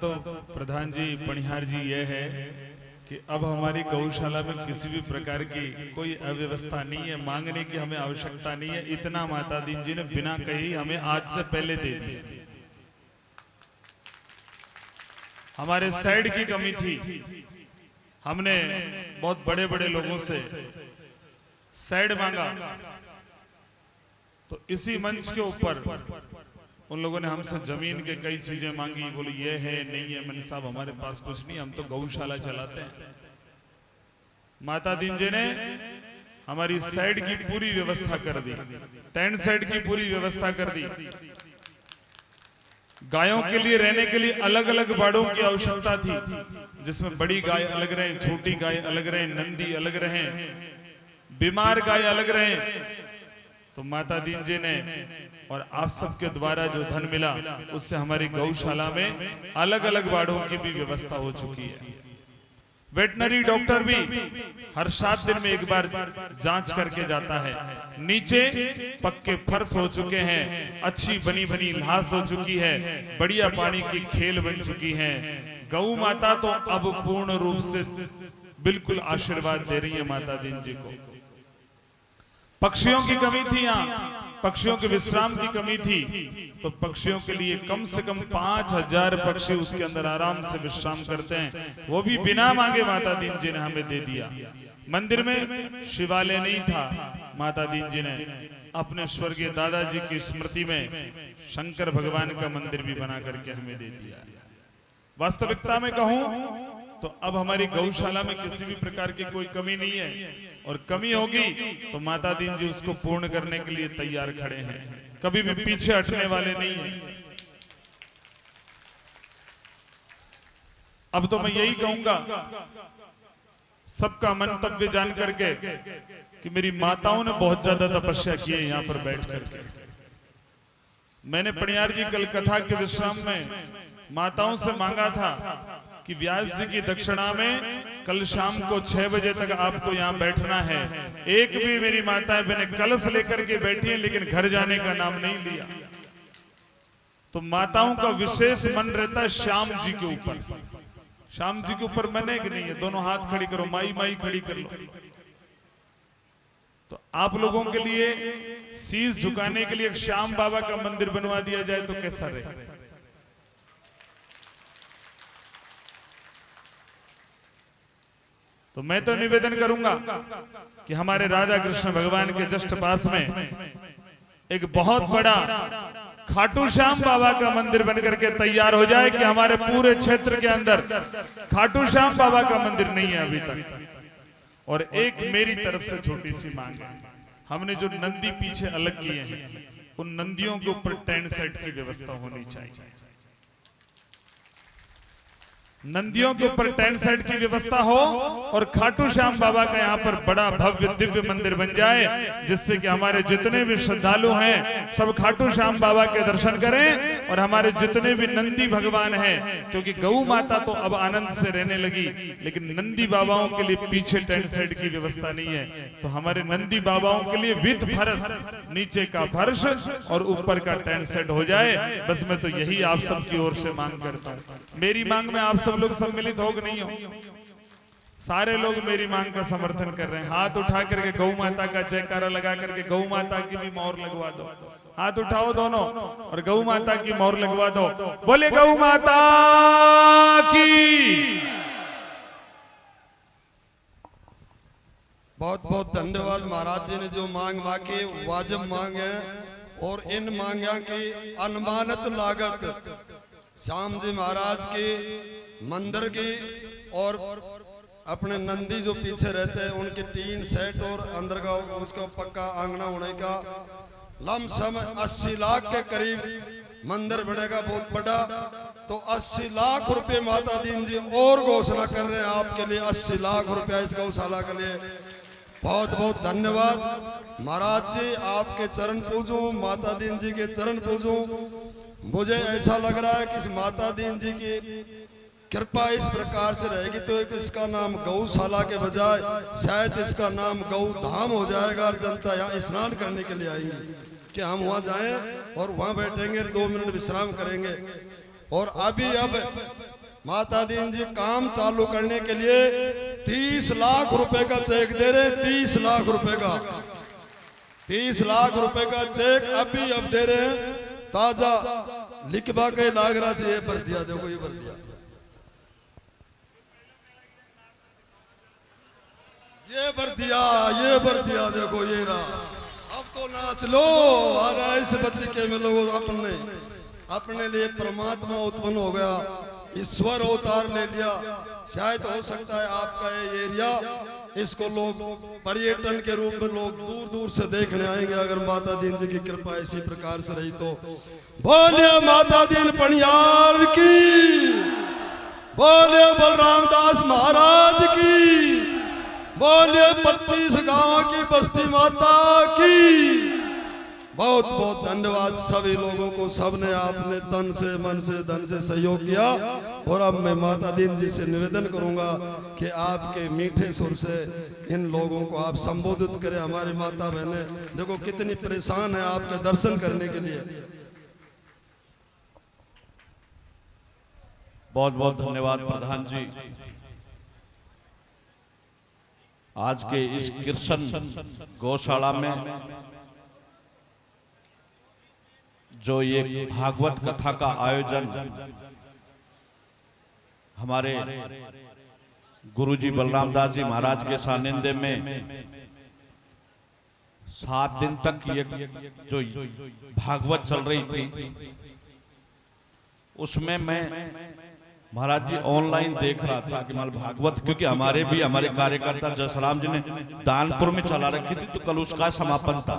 तो प्रधान जी पणिहार जी ये है कि अब हमारी गौशाला में किसी भी प्रकार की कोई अव्यवस्था नहीं है, मांगने की हमें आवश्यकता नहीं है। इतना माता दीन जी ने बिना कही हमें आज से पहले दे दिया। हमारे साइड की कमी थी, हमने बहुत बड़े बड़े लोगों से साइड मांगा, तो इसी मंच के ऊपर उन लोगों ने हमसे जमीन के कई चीजें मांगी। बोले ये है नहीं है। मैंने साहब हमारे पास कुछ नहीं, हम तो गौशाला चलाते हैं। माता दीन जी ने हमारी साइड की पूरी व्यवस्था कर दी, टेंट साइड की पूरी व्यवस्था कर दी। गायों के लिए रहने के लिए अलग अलग बाड़ों की आवश्यकता थी, जिसमें बड़ी गाय अलग रहे, छोटी गाय अलग रहे, नंदी अलग रहे, बीमार गाय अलग रहे। तो माता दीन जी ने और आप सबके द्वारा जो धन मिला उससे हमारी गौशाला में अलग अलग वार्डों की भी व्यवस्था हो चुकी है। वेटनरी डॉक्टर भी हर 7 दिन में एक बार जांच करके जाता है। नीचे पक्के फर्श हो चुके हैं, अच्छी बनी बनी घास हो चुकी है, बढ़िया पानी की खेल बन चुकी है। गौ माता तो अब पूर्ण रूप से बिल्कुल आशीर्वाद दे रही है माता दीन जी को। पक्षियों की कमी थी, यहाँ पक्षियों के विश्राम की कमी थी, तो पक्षियों के लिए कम से कम 5000 पक्षी उसके अंदर आराम से विश्राम करते हैं, वो भी बिना मांगे माता दीन जी ने हमें दे दिया। मंदिर में शिवालय नहीं था, माता दीन जी ने अपने स्वर्गीय दादाजी की स्मृति में शंकर भगवान का मंदिर भी बना करके हमें दे दिया। वास्तविकता में कहूं तो अब हमारी गौशाला में किसी भी प्रकार की कोई कमी नहीं है, और कमी होगी तो माता दीन जी उसको पूर्ण करने के लिए तैयार खड़े हैं, कभी भी पीछे हटने वाले नहीं हैं। अब तो मैं यही कहूंगा सबका मंतव्य जान करके कि मेरी माताओं ने बहुत ज्यादा तपस्या की है यहाँ पर बैठ करके। मैंने पणिहार जी कल कथा के विश्राम में माताओं से मांगा था कि व्यास जी की दक्षिणा में कल शाम को 6 बजे तक आपको यहाँ बैठना है। एक भी मेरी माताएं बहनें कलश लेकर के बैठी हैं, लेकिन घर जाने का नाम नहीं लिया। तो माताओं का विशेष मन रहता है श्याम जी के ऊपर। श्याम जी के ऊपर मन है कि नहीं है? दोनों हाथ खड़ी करो, माई माई खड़ी कर लो। तो आप लोगों के लिए शीश झुकाने के लिए एक श्याम बाबा का मंदिर बनवा दिया जाए तो कैसा रहे? तो मैं तो निवेदन करूंगा कि हमारे राधा कृष्ण भगवान के जस्ट पास में एक बहुत बड़ा खाटू श्याम बाबा का मंदिर बनकर के तैयार हो जाए कि हमारे पूरे क्षेत्र के अंदर खाटू श्याम बाबा का मंदिर नहीं है अभी तक। और एक मेरी तरफ से छोटी सी मांग है, हमने जो नंदी पीछे अलग किए हैं उन नंदियों के ऊपर टेंट सेट की व्यवस्था होनी चाहिए। नंदियों के ऊपर टेंट सेट की व्यवस्था हो और खाटू श्याम बाबा का यहाँ पर बड़ा भव्य दिव्य मंदिर बन जाए, जिससे कि हमारे जितने भी श्रद्धालु हैं सब खाटू श्याम बाबा के दर्शन करें, और हमारे जितने भी नंदी भगवान हैं, क्योंकि गौ माता तो अब आनंद से रहने लगी, लेकिन नंदी बाबाओं के लिए पीछे टेंट सेट की व्यवस्था नहीं है। तो हमारे नंदी बाबाओं के लिए विथ फर्श, नीचे का फर्श और ऊपर का टेंट सेट हो जाए। बस मैं तो यही आप सबकी ओर से मांग करता हूँ। मेरी मांग में आप सब लोग सम्मिलित हो कि नहीं हो? सारे लोग मेरी मांग का समर्थन कर रहे हैं। हाथ उठा करके गौ माता का जयकारा लगा करके गौ माता की भी मोहर लगवा दो। हाथ उठाओ दोनों और गौ माता की मोहर लगवा दो। बोले गौ माता की। बहुत बहुत धन्यवाद। महाराज जी ने जो मांग मांगी वाजिब मांग है, और इन मांगा की अनुमानित लागत श्याम जी महाराज की मंदिर की और अपने नंदी जो पीछे रहते हैं उनके टीन सेट और अंदर का उसका पक्का आंगना होने का लमसम 80 लाख के करीब मंदिर बनेगा, बहुत बड़ा। तो 80 लाख रुपए माता दीन जी और घोषणा कर रहे हैं आपके लिए। 80 लाख रुपया इस गौशाला के लिए। बहुत बहुत धन्यवाद महाराज जी। आपके चरण पूजूं, माता दीन जी के चरण पूजूं। मुझे ऐसा लग रहा है कि माता दीन जी की कृपा इस प्रकार से रहेगी तो एक इसका नाम गौशाला के बजाय शायद इसका नाम गौ धाम हो जाएगा, और जनता यहाँ स्नान करने के लिए आएंगी कि हम वहाँ जाएं और वहाँ बैठेंगे, 2 मिनट विश्राम करेंगे। और अभी अब माता दीन जी काम चालू करने के लिए 30 लाख रुपए का चेक दे रहे, 30 लाख रुपए का, 30 लाख रुपए का चेक अभी अब दे रहे हैं, ताजा लिखवा के लाग रहा चाहिए, भर दिया, देखो ये भर दिया, ये भर दिया, ये भर दिया, देखो ये रहा। अब तो नाच लो, अरे इस बच्चे में लोगों अपने लिए परमात्मा उत्पन्न हो गया, ईश्वर अवतार ले लिया। शायद हो सकता है आपका ये एरिया, इसको लोग पर्यटन के रूप में लोग दूर दूर से देखने आएंगे, अगर माता दीन जी की कृपा इसी प्रकार से रही तो। बोलिए माता दीन पनियार की, बोलिए बलराम दास महाराज की, बोलिए 25 गांवों की बस्ती माता की। बहुत बहुत धन्यवाद सभी लोगों को, सबने आपने तन से मन से धन से सहयोग किया। और अब मैं माता दीन जी से निवेदन करूंगा कि आपके मीठे सुर से इन लोगों को आप संबोधित करें। हमारी माता बहनें देखो कितनी परेशान है आपके दर्शन करने के लिए। बहुत बहुत धन्यवाद प्रधान जी। आज के इस कृष्ण गौशाला में जो ये भागवत कथा का आयोजन हमारे गुरुजी बलराम दास जी महाराज के सानिध्य में 7 दिन तक ये जो भागवत चल रही थी, उसमें मैं महाराज जी ऑनलाइन देख रहा था कि मतलब भागवत, क्योंकि हमारे कार्यकर्ता जसराम जी ने दानपुर में चला रखी थी, तो कल उसका समापन था।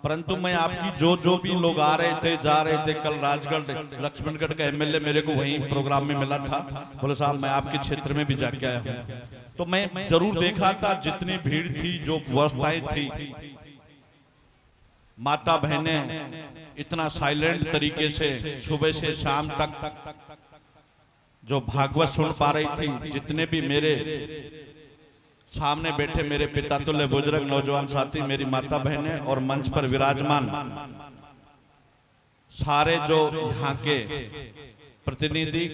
परंतु मैं आपकी जो भी लोग आ रहे थे जा रहे थे, कल राजगढ़ लक्ष्मणगढ़ का एमएलए मेरे को वहीं प्रोग्राम में मिला था, बोले साहब मैं आपके क्षेत्र में भी जाके आया हूँ। तो मैं जरूर देख रहा था जितनी भीड़ थी, जो व्यवस्थाएं थी, माता बहनें इतना साइलेंट तरीके से सुबह से शाम तक जो भागवत सुन पा रही थी। जितने भी मेरे सामने बैठे मेरे पिता तुल्य बुजुर्ग नौजवान साथी, मेरी माता बहनें और मंच पर विराजमान सारे जो यहाँ के प्रतिनिधि,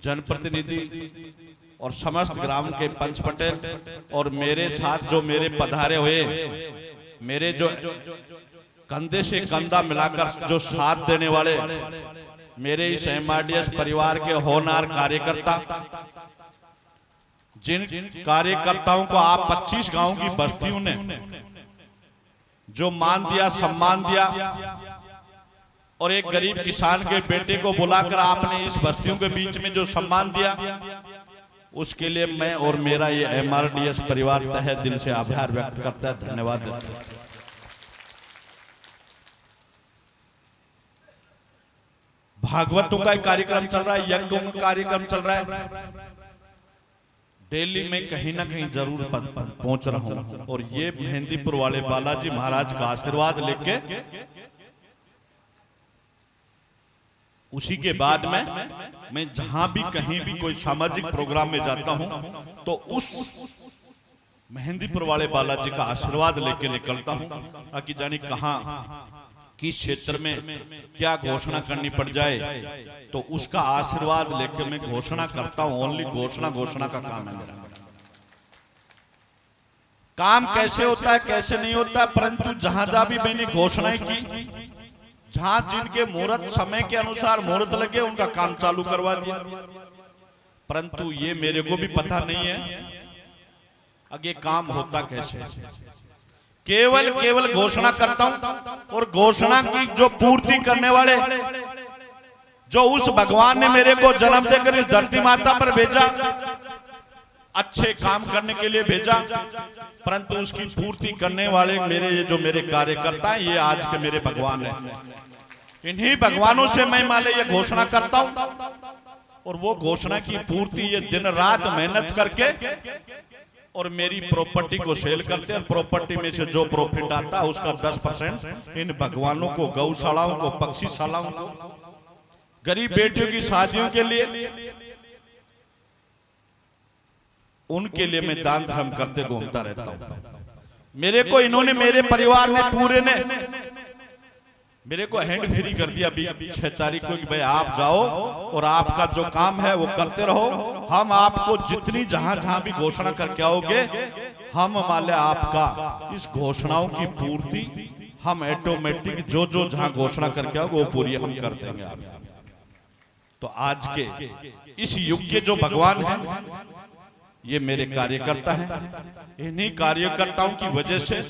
जनप्रतिनिधि और समस्त ग्राम के पंच पटेल, और मेरे साथ जो मेरे पधारे हुए, मेरे जो कंधे से कंधा मिलाकर जो साथ देने वाले मेरे इस एमआरडीएस परिवार के होनहार कार्यकर्ता, जिन कार्यकर्ताओं को आप 25 गांव की बस्तियों ने जो मान दिया, सम्मान दिया, और एक गरीब किसान के बेटे को बुलाकर आपने इस बस्तियों के बीच में जो सम्मान दिया, उसके लिए मैं और मेरा ये एमआरडीएस परिवार तहे दिल से आभार व्यक्त करता है, धन्यवाद देता है। भागवतों का एक कार्यक्रम चल रहा है, यज्ञों का कार्यक्रम चल रहा है, दिल्ली में कहीं ना कहीं जरूर पहुंच रहा हूं। और ये मेहंदीपुर वाले बालाजी महाराज का आशीर्वाद लेके उसी के बाद में मैं जहां भी कहीं भी कोई सामाजिक प्रोग्राम में जाता हूं तो उस मेहंदीपुर वाले बालाजी का आशीर्वाद लेके निकलता हूं, ताकि जाने कहां किस क्षेत्र में क्या घोषणा करनी पड़ जाए तो उसका आशीर्वाद लेकर मैं घोषणा करता हूं। ओनली घोषणा का काम है मेरा। काम कैसे होता है कैसे नहीं होता, परंतु जहां जहां भी मैंने घोषणाएं की, जहां जिनके मुहूर्त समय के अनुसार मुहूर्त लगे, उनका काम चालू करवा दिया। परंतु ये मेरे को भी पता नहीं है आगे काम होता कैसे। केवल घोषणा करता हूं, और घोषणा की जो पूर्ति करने वाले, जो उस भगवान ने मेरे को जन्म देकर इस धरती माता पर भेजा, अच्छे काम करने के लिए भेजा, परंतु उसकी पूर्ति करने वाले मेरे कार्यकर्ता हैं, ये आज के मेरे भगवान हैं। इन्हीं भगवानों से मैं माले ये घोषणा करता हूं, और वो घोषणा की पूर्ति ये दिन रात मेहनत करके और मेरी प्रॉपर्टी को सेल करते हैं। प्रॉपर्टी में से जो प्रॉफिट आता है उसका 10% इन भगवानों को, गौशालाओं को, पक्षीशालाओं को, गरीब बेटियों की शादियों के लिए, उनके लिए मैं दान धर्म करते घूमता रहता हूं। मेरे को इन्होंने, मेरे परिवार ने पूरे ने मेरे को हैंड फ्री कर दिया अभी 6 तारीख को कि भाई आप जाओ और आपका जो काम है वो करते रहो, हम आपको जितनी जहां जहां भी घोषणा करके आओगे, हम माले आपका इस घोषणाओं की पूर्ति हम ऑटोमेटिक जो जो जहां घोषणा करके आओगे वो पूरी हम कर देंगे आप। तो आज के इस युग के जो भगवान हैं ये मेरे कार्यकर्ता हैं। इन्हीं कार्यकर्ताओं की वजह से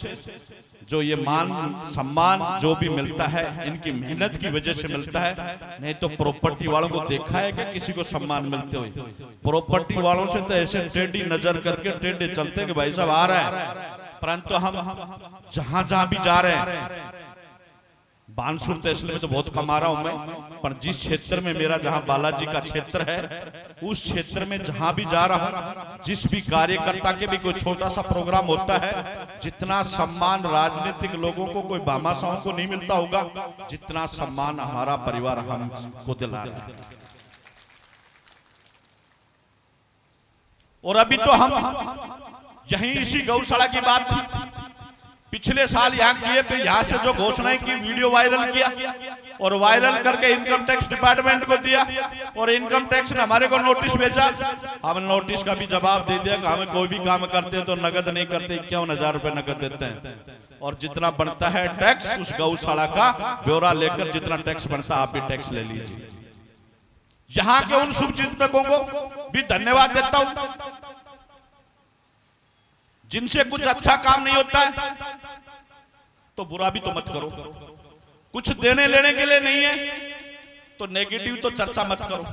जो ये मान सम्मान जो भी मिलता है इनकी मेहनत की वजह से मिलता है। नहीं तो प्रॉपर्टी वालों को देखा है कि किसी को सम्मान मिलते हुए? प्रॉपर्टी वालों से तो ऐसे टेढ़ी नजर करके टेढ़े चलते कि भाई साहब आ रहा है, परंतु हम जहां जहां भी जा रहे हैं, बानसूर तहसील में तो बहुत कमा रहा हूं मैं, पर जिस क्षेत्र में मेरा जहां बालाजी का क्षेत्र है उस क्षेत्र में जहां भी जा रहा हूं, जिस भी कार्यकर्ता के भी कोई छोटा सा प्रोग्राम होता है, जितना सम्मान राजनीतिक लोगों को कोई भामाशाहों को नहीं मिलता होगा, जितना सम्मान हमारा परिवार हमको दिला रहा है। और अभी तो हम यहीं इसी गौशाला की बात थी, पिछले साल यहाँ किए, तो यहाँ से जो घोषणाएं की वीडियो वायरल किया और वायरल करके इनकम टैक्स डिपार्टमेंट को दिया और इनकम टैक्स ने हमारे को नोटिस भेजा। हम नोटिस का भी जवाब दे दिया कि हमें कोई भी काम करते हैं तो नगद नहीं करते, 51,000 रुपए नगद देते हैं और जितना बनता है टैक्स उस गौशाला का ब्यौरा लेकर जितना टैक्स बनता है आप भी टैक्स ले लीजिए। यहाँ के उन शुभचिंतकों को भी धन्यवाद देता हूं जिनसे कुछ अच्छा काम नहीं होता है तो बुरा भी तो मत करो, कुछ देने लेने के लिए नहीं है तो नेगेटिव तो चर्चा मत करो।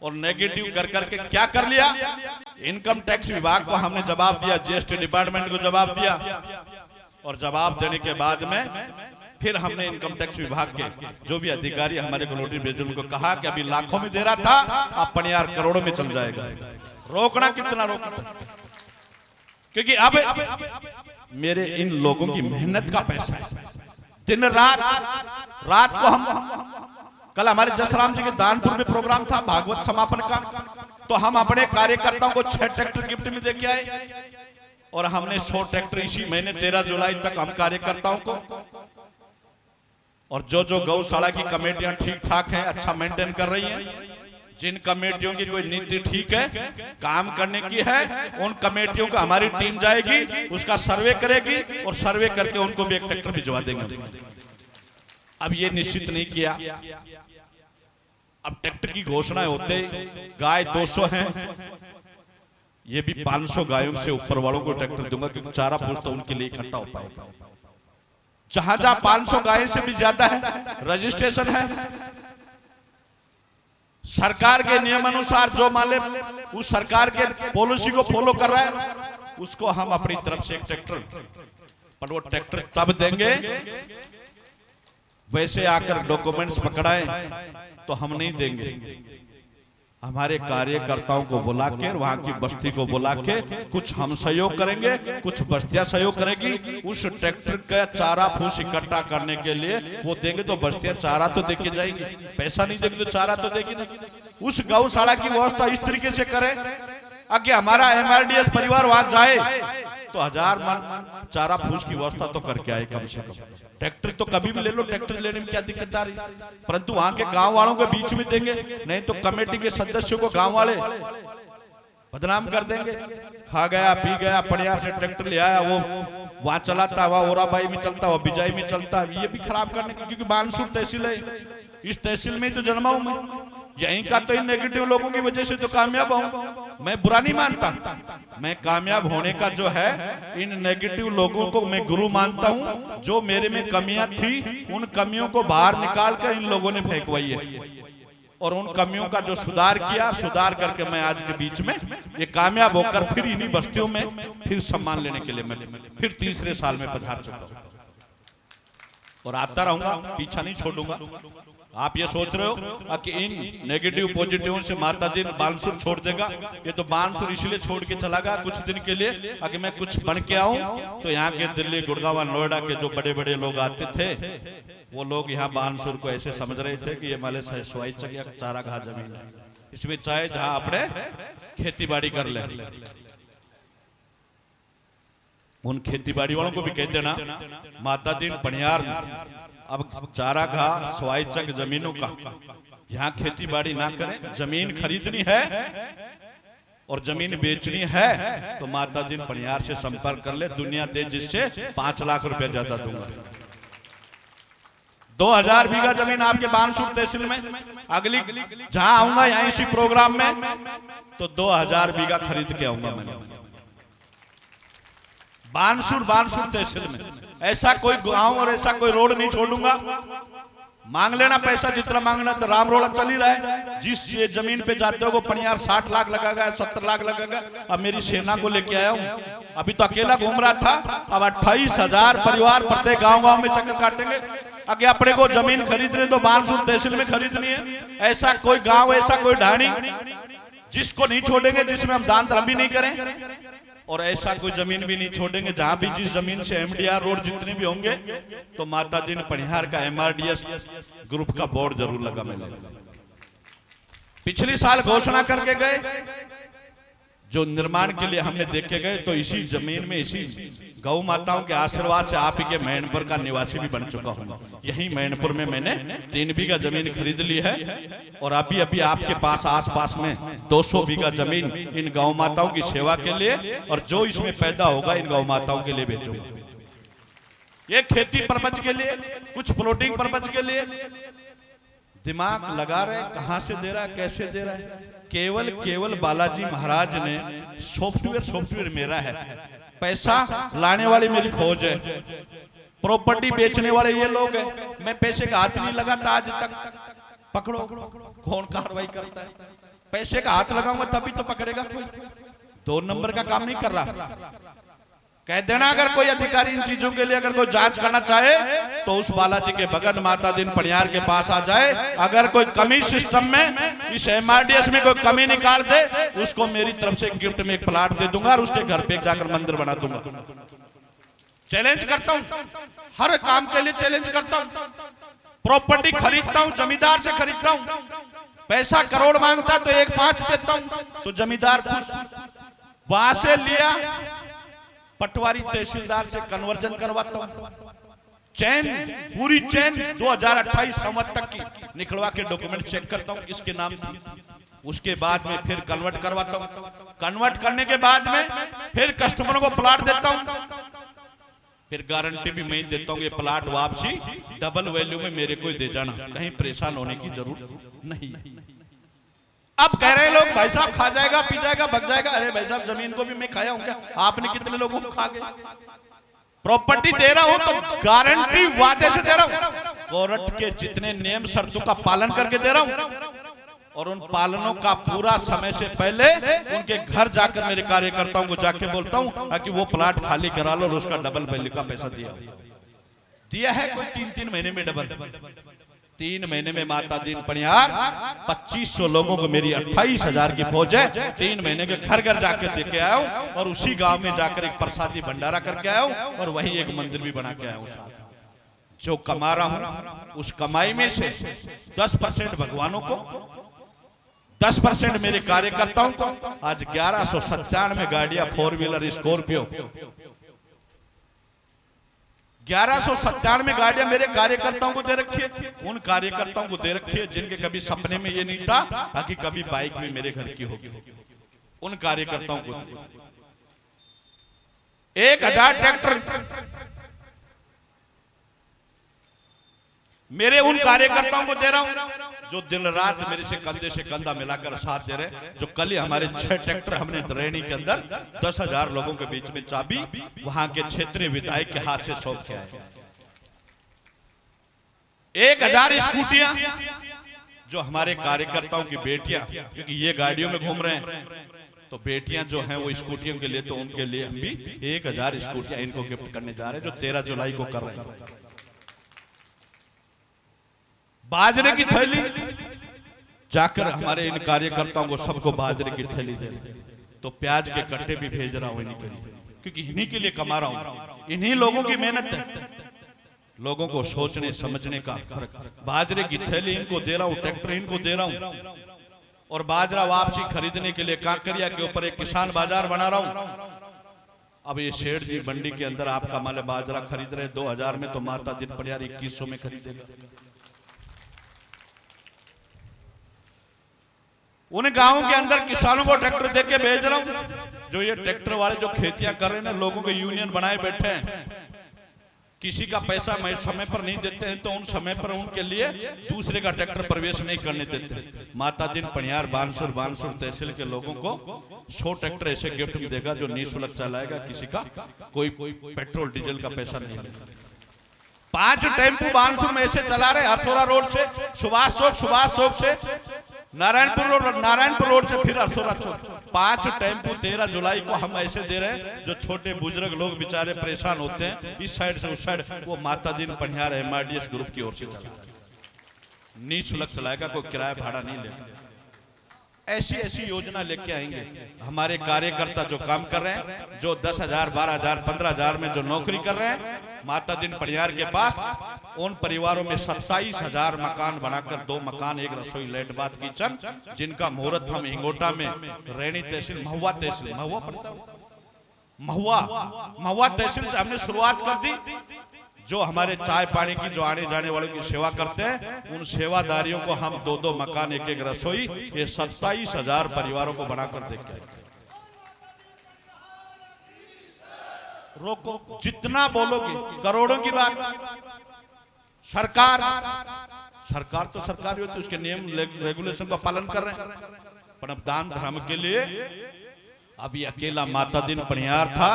और नेगेटिव कर करके क्या कर लिया, इनकम टैक्स विभाग को हमने जवाब दिया, जीएसटी डिपार्टमेंट को जवाब दिया और जवाब देने के बाद में फिर हमने इनकम टैक्स विभाग के जो भी अधिकारी हमारे को नोटिस भेजे उनको कहा कि अभी लाखों में दे रहा था, अपन यार करोड़ों में चल जाएगा। रोकना कितना रोकना, क्योंकि अब मेरे इन लोगों की मेहनत का पैसा है। दिन रात को हम कल हमारे जसराम जी के दानपुर में प्रोग्राम था भागवत समापन का, तो हम अपने कार्यकर्ताओं को 6 ट्रैक्टर गिफ्ट में देके आए और हमने 100 ट्रैक्टर इसी महीने 13 जुलाई तक हम कार्यकर्ताओं को, और जो जो गौशाला की कमेटियां ठीक ठाक हैं, अच्छा मेंटेन कर रही हैं, जिन कमेटियों की कोई नीति ठीक है काम करने की है, उन कमेटियों को हमारी टीम जाएगी, उसका सर्वे करेगी और सर्वे करके उनको भी एक ट्रैक्टर भिजवा देंगे। अब ये निश्चित नहीं किया, अब ट्रैक्टर की घोषणा होते गाय 200 हैं, ये भी 500 गायों से ऊपर वालों को ट्रैक्टर दूंगा क्योंकि चारा फूस तो उनके लिए इकट्ठा हो पाएगा। जहां जहां 500 गाय से भी ज्यादा है रजिस्ट्रेशन है, सरकार के नियम अनुसार जो माले उस सरकार के पॉलिसी को फॉलो कर रहा है उसको हम अपनी तरफ से एक ट्रैक्टर, पर वो ट्रैक्टर तब देंगे वैसे आकर डॉक्यूमेंट्स पकड़ाएं तो हम नहीं देंगे। हमारे कार्यकर्ताओं को बुला के, वहां की बस्ती को बुला के, कुछ हम सहयोग करेंगे, कुछ बस्तियां सहयोग करेगी, उस ट्रैक्टर का चारा फूस इकट्ठा करने के लिए वो देंगे तो बस्तियां चारा तो देके जाएंगी, पैसा नहीं देंगे तो चारा तो देगी नहीं। उस गौशाला की व्यवस्था इस तरीके से करें कि हमारा एमआरडीएस परिवार वहां जाए तो 1000 मन चारा फूस की व्यवस्था तो करके आए कम से कम। ट्रैक्टर तो कभी भी ले लो, ट्रैक्टर लेने में क्या दिक्कत आ रही, परंतु वहां के गांव वालों के बीच में देंगे, नहीं तो कमेटी के सदस्यों को गांव वाले बदनाम कर देंगे। खा गया पी गया पड़ियार से ट्रैक्टर ले आया, वो वहां चलाता, वहां ओराबाई में चलता, वहां बिजाई में चलता, ये भी खराब करने की, क्योंकि बानसूर तहसील है, इस तहसील में तो जन्मा हूं मैं, यहीं का तो इन नेगेटिव लोगों की वजह से तो कामयाब हूं। मैं बुरा नहीं मानता, मैं कामयाब होने का जो है इन नेगेटिव लोगों को मैं गुरु मानता हूं। जो मेरे में कमियां थी उन कमियों को बाहर निकाल कर इन लोगों ने फेंकवाई है और उन कमियों का जो सुधार किया, सुधार करके मैं आज के बीच में ये कामयाब होकर फिर इन्हीं बस्तियों में फिर सम्मान लेने के लिए मैं फिर तीसरे साल में पधार चुका हूं और आता रहूंगा, पीछा नहीं छोड़ूंगा। आप ये सोच रहे हो कि इन नेगेटिव पॉजिटिव से माता जी बानसूर छोड़ देगा, ये तो बानसूर इसलिए छोड़ के चला गया कुछ दिन के लिए कि मैं कुछ बन के आऊं। तो यहाँ के दिल्ली गुड़गांव नोएडा के जो बड़े बड़े लोग आते थे वो लोग यहाँ बानसूर को ऐसे समझ रहे थे कि ये माले सवाई चकिया चारा घा जमीन है, इसमें चाहे जहां अपने खेती बाड़ी कर ले। उन खेतीबाड़ी वालों को भी कह देना, माता दीन पनियार अब चारा घाह सवाई चक जमीनों का यहाँ खेती बाड़ी ना करें। जमीन खरीदनी है और जमीन बेचनी है तो माता दीन पनियार से संपर्क कर ले, दुनिया दे जिससे 5 लाख रुपए ज्यादा दूंगा। 2000 बीघा जमीन आपके बानसूर तहसील में, अगली जहां आऊंगा यहां इसी प्रोग्राम में तो 2000 बीघा खरीद के आऊंगा मैंने बानसूर तहसील में। ऐसा कोई गांव और ऐसा कोई रोड नहीं छोड़ूंगा। मांग लेना पैसा जितना मांगना, तो राम रोड़ा चल ही रहा है। जिस ये जमीन पे जाते हो पनियार 60 लाख लगेगा, 70 लाख लगेगा। अब मेरी सेना को लेके आया हूं, अभी तो अकेला घूम रहा था, अब 28,000 परिवार प्रत्येक गांव में चक्कर काटेंगे। अगर अपने को जमीन खरीदनी तो बानसूर तहसील में खरीदनी है। ऐसा कोई गांव, ऐसा कोई ढाणी जिसको नहीं छोड़ेंगे, जिसमें हम दान धर्म भी नहीं करें, और ऐसा कोई जमीन भी नहीं छोड़ेंगे जहां भी जिस जमीन से एमडीआर रोड जितने भी होंगे तो माता दीन पनिहार का एमआरडीएस ग्रुप का बोर्ड जरूर लगा मिले। पिछले साल घोषणा करके गए, जो निर्माण के लिए हमने देखे गए, तो इसी जमीन में इसी गौ माताओं के आशीर्वाद से आप ही के मैनपुर का निवासी भी बन चुका हूं। यही मैनपुर में मैंने 3 बीघा जमीन खरीद ली है और अभी अभी आपके पास आसपास में 200 बीघा जमीन इन गौ माताओं की सेवा के लिए और जो इसमें पैदा होगा इन गौ माताओं के लिए बेचूंगा। ये खेती पर्पज के लिए, कुछ फ्लोटिंग पर्पज के लिए दिमाग लगा रहे, कहां से दे रहा है, कैसे दे रहा है। केवल बालाजी महाराज ने सॉफ्टवेयर मेरा है, पैसा लाने वाली मेरी फौज है, प्रॉपर्टी बेचने वाले ये लोग हैं। मैं पैसे का हाथ नहीं लगाता आज तक। पकड़ो, कौन कार्रवाई करता है? पैसे का हाथ लगाऊंगा तभी तो पकड़ेगा कोई। 2 नंबर का काम नहीं कर रहा। कह देना अगर कोई अधिकारी इन चीजों के लिए अगर कोई जांच करना चाहे तो उस बालाजी के भगत माता दीन पनियार के पास आ जाए। अगर कोई कमी सिस्टम में, इस एमआरडीएस में कोई कमी निकाल दे, उसको मेरी तरफ से गिफ्ट में एक प्लाट दे दूंगा और उसके घर पे जाकर मंदिर बना दूंगा। चैलेंज करता हूं, हर काम के लिए चैलेंज करता हूं। प्रॉपर्टी खरीदता हूं, जमींदार से खरीदता हूं। पैसा करोड़ मांगता तो 1.5 देता हूं तो जमींदार खुश। वहां से लिया पटवारी तहसीलदार से कन्वर्जन करवाता हूं। चैन, पूरी चैन 2028 संवत तक की निकलवा के डॉक्यूमेंट चेक करता हूं किसके नाम थी। उसके बाद में फिर कन्वर्ट करवाता हूं। कन्वर्ट करने के बाद में फिर कस्टमरों को प्लाट देता हूं। फिर गारंटी भी मैं देता हूं, ये प्लाट वापसी डबल वैल्यू में मेरे को दे जाना, कहीं परेशान होने की जरूरत नहीं। अब कह रहे लोग भाई साहब खा जाएगा, पी जाएगा, भग जाएगा। अरे भाई साहब जमीन को भी मैं खाया हूं क्या? आपने कितने लोगों को खा गए? प्रॉपर्टी दे रहा हूं तो गारंटी वादे से दे रहा हूं, कोर्ट के जितने नियम शर्तों का पालन करके दे रहा हूं और उन पालनों का पूरा समय से पहले उनके घर जाकर मेरे कार्यकर्ताओं को जाके बोलता हूं कि वो प्लाट खाली करा लो और उसका डबल वैल्यू का पैसा दिया है। कोई 3 महीने में डबल, 3 महीने में माता दीन पनिहार 2500 लोगों को, मेरी 28,000 की फौज है, 3 महीने के घर घर जाकर देके आया हूं और उसी गांव में जाकर एक प्रसादी भंडारा करके आया हूं और वहीं एक मंदिर भी बना के आया हूं। जो कमा रहा हूं उस कमाई में से 10% भगवानों को, 10% मेरे कार्यकर्ताओं को। आज 1197 गाड़ियां 4 व्हीलर स्कॉर्पियो, 1197 गाड़ियां मेरे कार्यकर्ताओं को दे रखी है। उन कार्यकर्ताओं को दे रखी है जिनके कभी सपने में ये नहीं था कि कभी बाइक भी मेरे घर की होगी। उन कार्यकर्ताओं को 1000 ट्रैक्टर मेरे उन कार्यकर्ताओं को दे रहा हूं जो दिन रात मेरे से कंधा मिलाकर साथ दे रहे। जो कल ही हमारे 6 ट्रैक्टर हमने द्रैणी के अंदर 10,000 लोगों के बीच में चाबी वहां के क्षेत्रीय विधायक के हाथ से सौंप के आए। 1000 स्कूटियां जो हमारे कार्यकर्ताओं की बेटियां, क्योंकि ये गाड़ियों में घूम रहे हैं तो बेटियां जो हैं वो स्कूटियों के लिए, तो उनके लिए हम भी 1000 स्कूटियां इनको गिफ्ट करने जा रहे हैं, जो 13 जुलाई को कर रहे हैं। बाजरे की थैली जाकर हमारे इन कार्यकर्ताओं को सबको बाजरे की थैली दे रहे। तो प्याज के कट्टे भी भेज रहा हूं इन्हीं के लिए, क्योंकि इन्हीं के लिए कमा रहा हूं। इन्हीं लोगों की मेहनत है, लोगों को सोचने समझने का फर्क। बाजरे की थैली इनको दे रहा हूं, ट्रैक्टर इनको दे रहा हूं और बाजरा वापसी खरीदने के लिए कांकरिया के ऊपर एक किसान बाजार बना रहा हूं अब ये शेठ जी मंडी के अंदर आपका माल बाजरा खरीद रहे 2000 में, तो माता दिन परिवार 2100 में खरीदेगा। उन गांवों के अंदर किसानों को ट्रैक्टर देके भेज रहा हूं। जो ये ट्रैक्टर वाले जो खेतियां कर रहे हैं ना, लोगों के यूनियन बनाए बैठे हैं, किसी का पैसा समय पर नहीं देते हैं, तो उन समय पर उनके लिए दूसरे का ट्रैक्टर प्रवेश नहीं करने देते। माता दिन पनियार बानसुर तहसील के लोगों को 100 ट्रैक्टर ऐसे गिफ्ट में देगा जो निःशुल्क चलाएगा, किसी का कोई पेट्रोल डीजल का पैसा नहीं देगा। 5 टेम्पू बानसुर में ऐसे चला रहे, हरसोरा रोड से सुभाष चौक से नारायणपुर रोड से फिर हरसोरा चौक, 5 टेम्पू 13 जुलाई को हम ऐसे दे रहे हैं। जो छोटे बुजुर्ग लोग बेचारे परेशान होते हैं इस साइड से उस साइड, वो माता दिन पनियार MRDS ग्रुप की ओर से चला, निःशुल्क चलाएगा, कोई किराया भाड़ा नहीं लेगा। ऐसी योजना लेके आएंगे। हमारे कार्यकर्ता जो काम कर रहे हैं, जो 10,000 12,000 15,000 में जो नौकरी कर रहे हैं, माता दिन पनियार के पास उन परिवारों में 27,000 मकान बनाकर 2 मकान 1 रसोई लेट बाथ किचन, जिनका मुहूर्त हम हिंगोटा में रैनी तहसील महुआ तहसील से हमने शुरुआत कर दी। जो हमारे चाय पानी की जो आने जाने वालों की सेवा करते हैं, उन सेवादारियों को हम 2-2 मकान 1-1 रसोई, ये 27,000 परिवारों को बनाकर देंगे। रोको, जितना बोलोगे करोड़ों की बात। सरकार तो सरकार होती है, उसके नियम रेगुलेशन का पालन कर रहे हैं, पर अब दान धर्म के लिए अभी अकेला माता दिन पनियार था,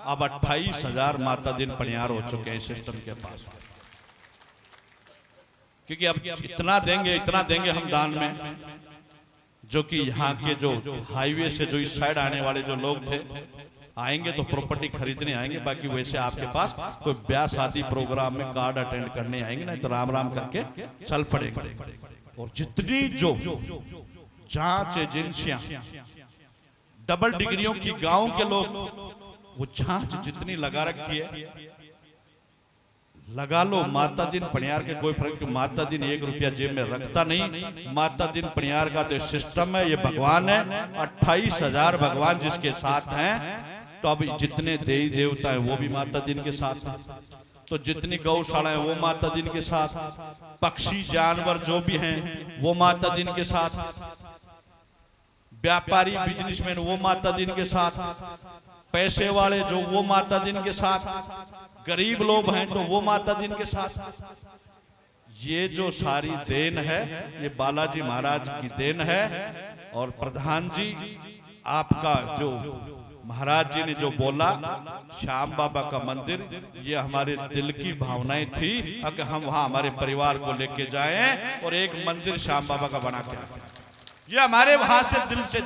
अब 28,000 माता दिन पनियार हो चुके हैं सिस्टम के पास। क्योंकि अब इतना देंगे हम दान में, जो कि यहाँ के जो हाईवे से जो इस साइड आने वाले जो लोग थे, आएंगे तो प्रॉपर्टी खरीदने आएंगे, बाकी वैसे आपके पास कोई ब्याह शादी प्रोग्राम में कार्ड अटेंड करने आएंगे, नहीं तो राम राम करके चल पड़ेंगे। और जितनी जो जांच एजेंसियां डबल डिग्रियों की गांव के लोग, वो जांच जितनी लगा रखी है, लगा लो। माता दिन पनियार के कोई फर्क, माता दिन 1 रुपया जेब में रखता नहीं। माता दिन पनियार का जो सिस्टम है, ये भगवान है, 28,000 भगवान जिसके साथ हैं, तो अब जितने देवी देवता हैं वो भी माता दिन के साथ हैं, तो जितनी गौशाला है वो माता दिन के साथ, पक्षी जानवर जो भी हैं वो माता दिन के साथ, व्यापारी बिजनेसमैन वो माता दिन के साथ, पैसे वाले जो वो माता दिन के साथ, गरीब लोग हैं तो वो माता दिन के साथ। ये जो सारी देन है, ये बालाजी महाराज की देन है। और प्रधान जी, आपका जो महाराज जी ने जो बोला श्याम बाबा का मंदिर, ये हमारे दिल की भावनाएं थी कि हम वहां हमारे परिवार को लेके जाएं और एक मंदिर श्याम बाबा का बना के, ये हमारे वहां से दिल से।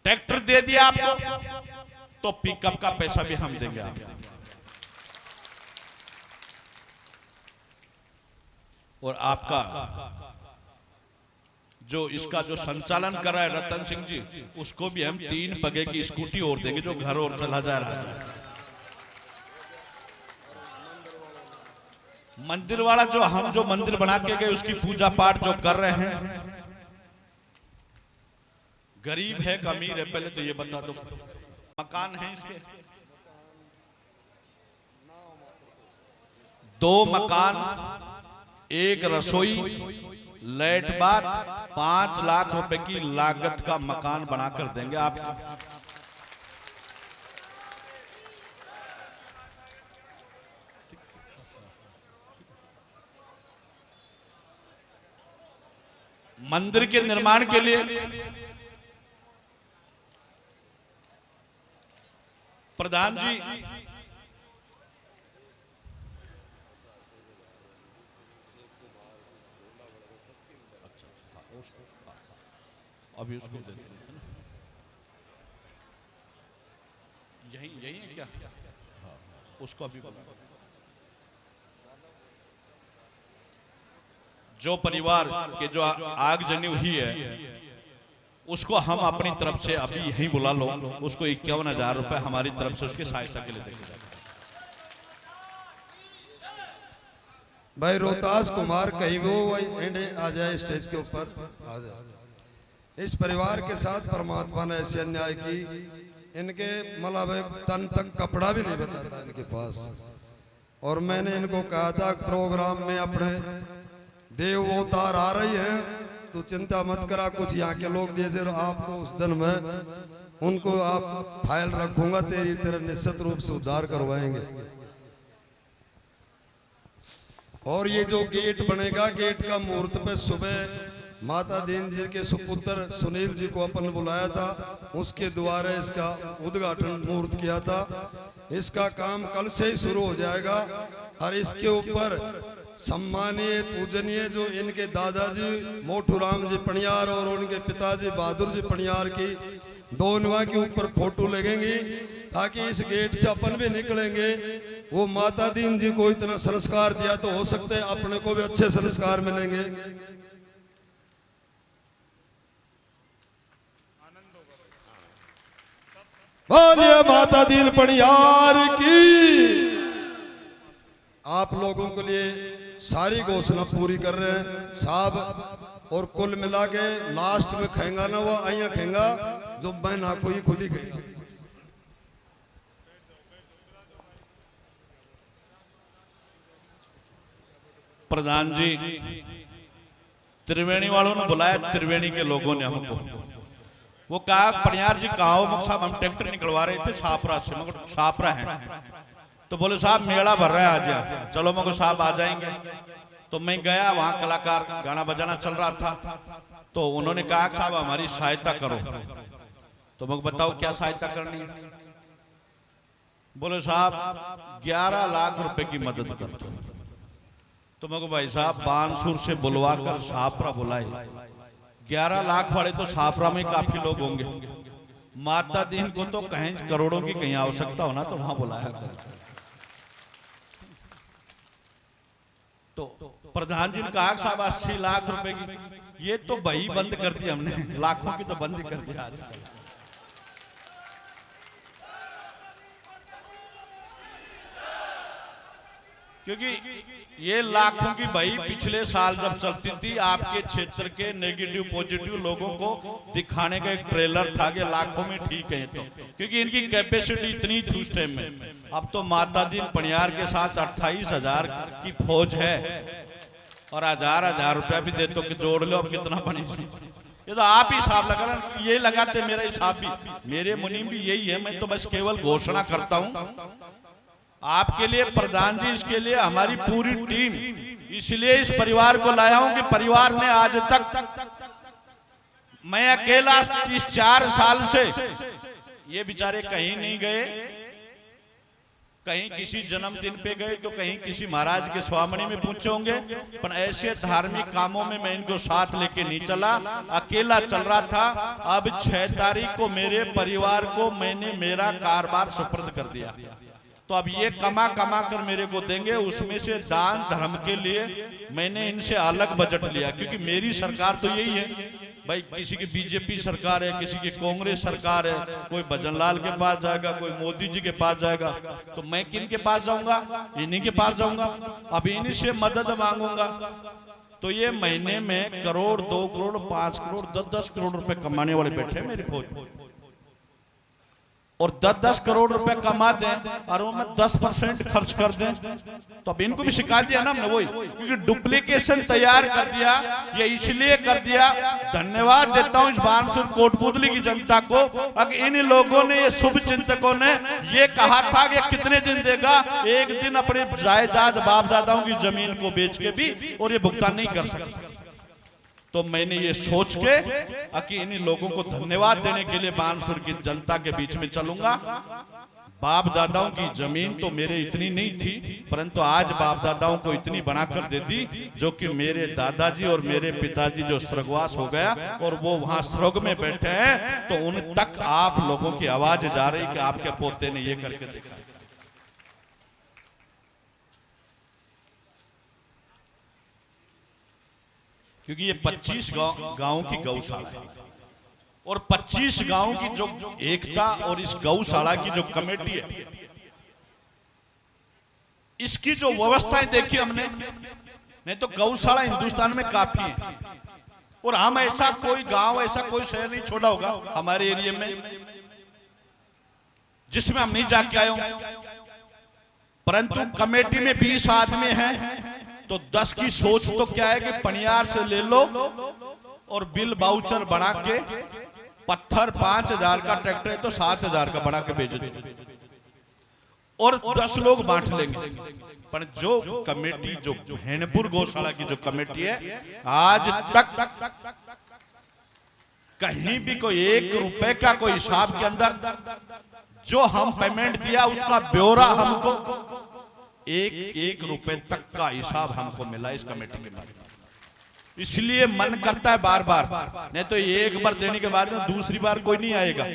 ट्रैक्टर दे दिया आपको, तो पिकअप का पैसा भी हम देंगे आपको। और आपका जो इसका जो संचालन कर रहा है रतन सिंह जी, उसको भी हम 3 पगे की स्कूटी और देंगे, जो घर और चला जा रहा है। मंदिर वाला जो हम जो मंदिर बना के गए, उसकी पूजा पाठ जो कर रहे हैं, गरीब है कि अमीर है, पहले तो ये बता दो। मकान है इसके 2 मकान, 1 रसोई, लेट बाथ, 5 लाख रुपए की लागत का मकान बनाकर देंगे आपको। मंदिर के निर्माण के लिए प्रधान जी अभी उसको दे दें, यही है क्या? हाँ, उसको अभी जो परिवार के जो आगजनी हुई है, उसको हम अपनी तरफ से अभी यही बुला लो, उसको 51,000 रुपए हमारी तरफ से उसकी सहायता के लिए देंगे। भाई रोहतास कुमार कहीं वो आ जाए स्टेज के ऊपर, आ जाए। इस परिवार के साथ परमात्मा ने ऐसे अन्याय की, इनके मतलब तन तक कपड़ा भी नहीं बचा था इनके पास। और मैंने इनको कहा था प्रोग्राम में अपने देव अवतार आ रही हैं तो चिंता मत करा, कुछ यहाँ के लोग दे दे, आपको उस दिन में उनको आप फाइल रखूंगा, तेरा निश्चित रूप से उद्धार करवाएंगे। और ये जो गेट बनेगा, गेट का मुहूर्त पे सुबह माता दीन जी के सुपुत्र सुनील जी को अपन बुलाया था, उसके द्वारा इसका उद्घाटन मुहूर्त किया था। इसका काम कल से ही शुरू हो जाएगा और इसके ऊपर सम्मानीय पूजनीय जो इनके दादाजी मोटूराम जी पणियार और उनके पिताजी बहादुर जी पणियार की दोनों के ऊपर फोटो लगेंगी, ताकि इस गेट से अपन भी निकलेंगे। वो माता दीन जी को इतना संस्कार दिया तो हो सकते है अपने को भी अच्छे संस्कार मिलेंगे। बोलिए माता दीन पणियार की। आप लोगों के लिए सारी घोषणा पूरी कर रहे हैं साहब, और कुल मिला के लास्ट में खाएंगा ना वो आइया खाएंगा जो मैं ना कोई खुद ही खाएगा। प्रधान जी, त्रिवेणी वालों ने बुलाया, त्रिवेणी के लोगों ने हमको वो कहा पणियार जी कहा हो साहब, हम ट्रैक्टर निकलवा रहे थे सापरा से, मगर सापरा है तो बोले साहब मेला भर रहा है आज, चलो मगर साहब आ जाएंगे। तो मैं गया, वहां कलाकार गाना बजाना चल रहा था, तो उन्होंने कहा साहब हमारी सहायता करो। तो मैं बताओ क्या सहायता करनी है? बोले साहब 11 लाख रुपए की मदद कर दो। तो मैं भाई साहब बानसूर से बुलवा कर सापरा बुलाए, 11 लाख वाले तो सापरा में काफी लोग होंगे, माता दीन को तो कहीं करोड़ों की कहीं आवश्यकता हो ना, तो वहां बुलाया कर। तो प्रधान जी ने कहा साहब 80 लाख रुपए की, ये तो वही बंद कर दी हमने, लाखों की तो बंद ही कर दिया आज। क्योंकि ये लाखों की भाई पिछले साल जब चलती थी, आपके क्षेत्र के नेगेटिव पॉजिटिव लोगों को दिखाने का एक ट्रेलर था कि लाखों में ठीक है, तो क्योंकि इनकी कैपेसिटी इतनी थी उस टाइम में। अब तो माता दीन पणियार के साथ 28,000 की फौज है, और 1000 रुपया भी दे तो कि जोड़ लो, अब कितना बनी। ये तो आप ही हिसाब लगा, ये लगाते मेरा हिसाब भी, मेरे मुनीम भी यही है। मैं तो बस केवल घोषणा करता हूं आपके लिए प्रधान जी, इसके लिए हमारी पूरी टीम, इसलिए इस परिवार को लाया हूं कि परिवार ने आज तक, मैं अकेला 34 साल से, ये बेचारे कहीं नहीं गए, कहीं किसी जन्मदिन पे गए तो कहीं किसी महाराज के स्वामणी में पूछे होंगे, पर ऐसे धार्मिक कामों में मैं इनको साथ लेके नहीं चला, अकेला चल रहा था। अब 6 तारीख को मेरे परिवार को मैंने मेरा कारोबार सुपुर्द कर दिया, तो अब ये कमा कर मेरे को देंगे, उसमें से दान धर्म के लिए मैंने इनसे अलग बजट लिया। क्योंकि मेरी सरकार तो यही है भाई, किसी की बीजेपी सरकार है, किसी की कांग्रेस सरकार है, कोई भजनलाल के पास जाएगा, कोई मोदी जी के पास जाएगा, तो मैं किन के पास जाऊंगा? इन्हीं के पास जाऊंगा, अब इन्हीं से मदद मांगूंगा। तो ये महीने में करोड़, 2 करोड़, 5 करोड़, 10-10 करोड़ रुपए कमाने वाले बैठे मेरे फौज, और 10-10 करोड़ रुपए कमा दें और वो में 10% खर्च कर दें, तो अब इनको भी शिकायत दिया ना हमने, वही क्योंकि डुप्लीकेशन तैयार कर दिया। ये इसलिए कर दिया, धन्यवाद देता हूं इस बानसूर कोटपुतली की जनता को। अगर इन लोगों ने, ये शुभ चिंतकों ने ये कहा था कि कितने दिन देगा, एक दिन अपने जायदाद बाप दादाओं की जमीन को बेच के भी, और ये भुगतान नहीं कर सकता। तो मैंने ये सोच के कि इन लोगों को धन्यवाद देने के लिए बानसूर की जनता के बीच में चलूंगा। बाप दादाओं की जमीन तो मेरे इतनी नहीं थी, परंतु आज बाप दादाओं को इतनी बनाकर दे दी, जो कि मेरे दादाजी और मेरे पिताजी जो स्वर्गवास हो गया और वो वहां स्वर्ग में बैठे हैं, तो उन तक आप लोगों की आवाज जा रही कि आपके पोते ने ये करके देखा। क्योंकि ये 25 गांव की गौशाला है, और 25 गांव की जो एकता और इस गौशाला की जो कमेटी है, इसकी जो व्यवस्थाएं देखी हमने, नहीं तो गौशाला हिंदुस्तान में काफी है, और हम ऐसा कोई गांव, ऐसा कोई शहर नहीं छोड़ा होगा हमारे एरिया में जिसमें हम नहीं जाके आए हूं, परंतु कमेटी में 20 आदमी हैं तो 10 की सोच तो क्या है कि पनियार से ले लो और बिल बाउचर बना के पत्थर 5000 का ट्रैक्टर है तो 7000 का बना के बेच दो और 10 लोग बांट लेंगे। पर जो कमेटी, जो हैनपुर गौशाला की जो कमेटी है, आज तक कहीं भी कोई 1 रुपए का कोई हिसाब के अंदर जो हम पेमेंट दिया उसका ब्यौरा हमको 1 रुपए तक का हिसाब हमको मिला इस कमेटी के बाद। इसलिए मन करता है बार बार, नहीं तो एक बार देने के बाद में दूसरी बार कोई नहीं आएगा।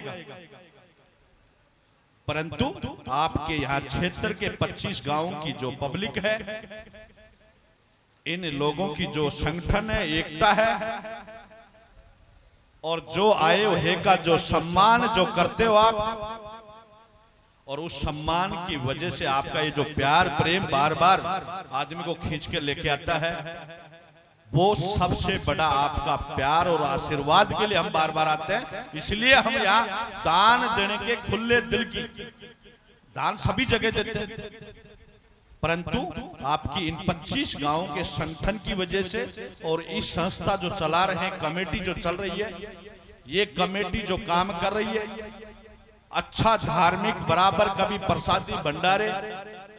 परंतु आपके यहाँ क्षेत्र के 25 गांवों की जो पब्लिक है, इन लोगों की जो संगठन है, एकता है, और जो आए हुए का जो सम्मान जो करते हो आप, और उस सम्मान की वजह से आपका ये जो प्यार प्रेम बार बार आदमी को खींच के लेके आता है, वो सबसे बड़ा आपका प्यार और आशीर्वाद के लिए हम बार बार आते हैं। इसलिए हम यहाँ दान देने के खुले दिल की, दान सभी जगह देते हैं, परंतु आपकी इन 25 गांवों के संगठन की वजह से और इस संस्था जो चला रहे हैं, कमेटी जो चल रही है, ये कमेटी जो काम कर रही है, अच्छा धार्मिक बराबर, कभी प्रसादी भंडारे,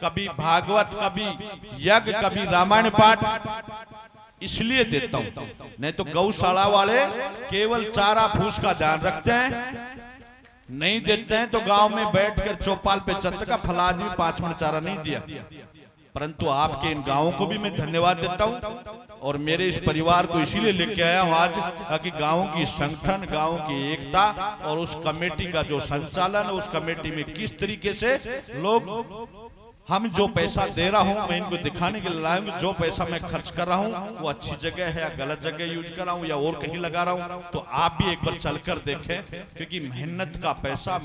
कभी भागवत, कभी यज्ञ, कभी रामायण पाठ, इसलिए देता हूं। नहीं तो गौशाला वाले केवल चारा फूस का ध्यान रखते हैं, नहीं देते हैं तो गांव में बैठकर चौपाल पे चर्चा का फला आदमी 5 मिनट चारा नहीं दिया। परंतु आपके इन गांवों को भी मैं धन्यवाद देता हूं और मेरे इस परिवार को इसीलिए लेके आया हूं आज, ताकि गांव की संगठन, गांव की एकता और उस कमेटी का जो संचालन, उस कमेटी में किस तरीके से लोग, हम जो पैसा दे रहा हूं मैं इनको दिखाने के लिए लाया हूं, जो पैसा मैं खर्च कर रहा हूं वो अच्छी जगह है या गलत जगह यूज कर रहा हूं या और कहीं लगा रहा हूं, तो आप भी एक बार चलकर देखें। क्योंकि मेहनत का पैसा,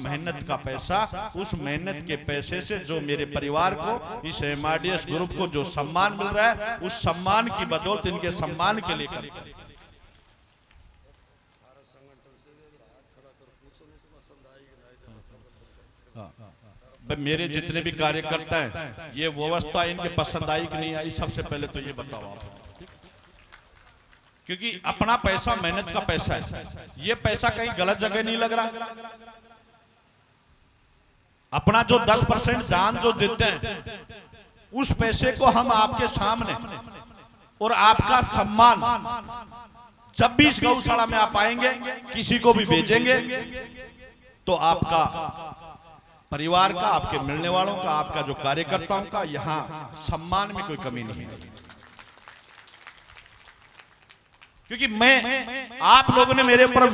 उस मेहनत के पैसे से जो मेरे परिवार को, इस MRDS ग्रुप को जो सम्मान मिल रहा है, उस सम्मान की बदौलत, इनके सम्मान के लिए मेरे जितने भी कार्यकर्ता हैं, ये व्यवस्था इनके पसंद आई कि नहीं आई, सबसे पहले तो ये बताओ आप। क्योंकि अपना पैसा, मेहनत का पैसा है, ये पैसा कहीं गलत जगह नहीं लग रहा। अपना जो 10% दान जो देते हैं, उस पैसे को हम आपके सामने और आपका सम्मान, जब भी इस गौशाला में आप आएंगे, किसी को भी भेजेंगे, तो आपका परिवार का, आपके मिलने वालों का, आपका जो कार्यकर्ताओं का, यहां सम्मान में कोई कमी नहीं है। क्योंकि मैं, आप लोगों ने मेरे ऊपर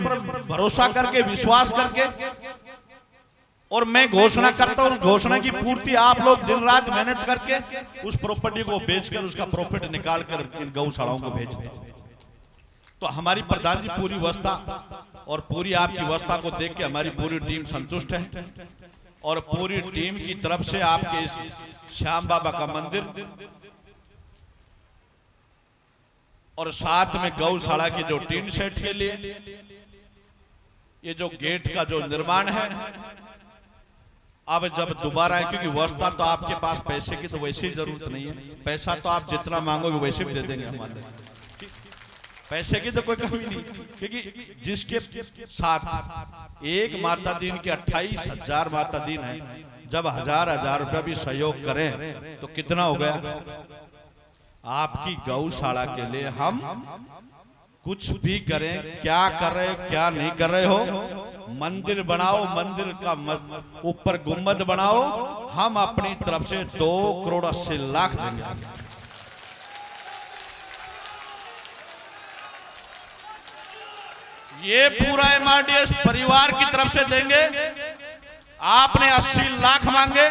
भरोसा करके, विश्वास करके, और मैं घोषणा करता हूं, घोषणा की पूर्ति आप लोग दिन रात मेहनत करके उस प्रॉपर्टी को बेचकर उसका प्रॉफिट निकालकर इन गौशालाओं को भेजते हैं। तो हमारी प्रधान जी पूरी व्यवस्था और पूरी आपकी व्यवस्था को देख के हमारी पूरी टीम संतुष्ट है, और पूरी टीम की तरफ से आपके इस श्याम बाबा का मंदिर और साथ में गौशाला की जो टीन सेट के लिए ये जो गेट का जो निर्माण है, अब जब दोबारा है, क्योंकि व्यवस्था तो आपके पास पैसे की तो वैसे ही जरूरत नहीं है, पैसा तो आप जितना मांगोगे वैसे भी दे देंगे हमारे, पैसे की तो कोई कमी नहीं। क्योंकि जिसके साथ एक माता दीन के 28,000 माता दीन है, जब 1000 रुपया भी सहयोग करें तो कितना हो गया। आपकी गौशाला के लिए हम कुछ भी करें, क्या कर रहे, क्या नहीं कर रहे हो, मंदिर बनाओ, मंदिर का ऊपर गुम्बद बनाओ, हम अपनी तरफ से 2 करोड़ 80 लाख देंगे। ये पूरा MRDS परिवार की तरफ से देंगे। आपने 80 लाख मांगे,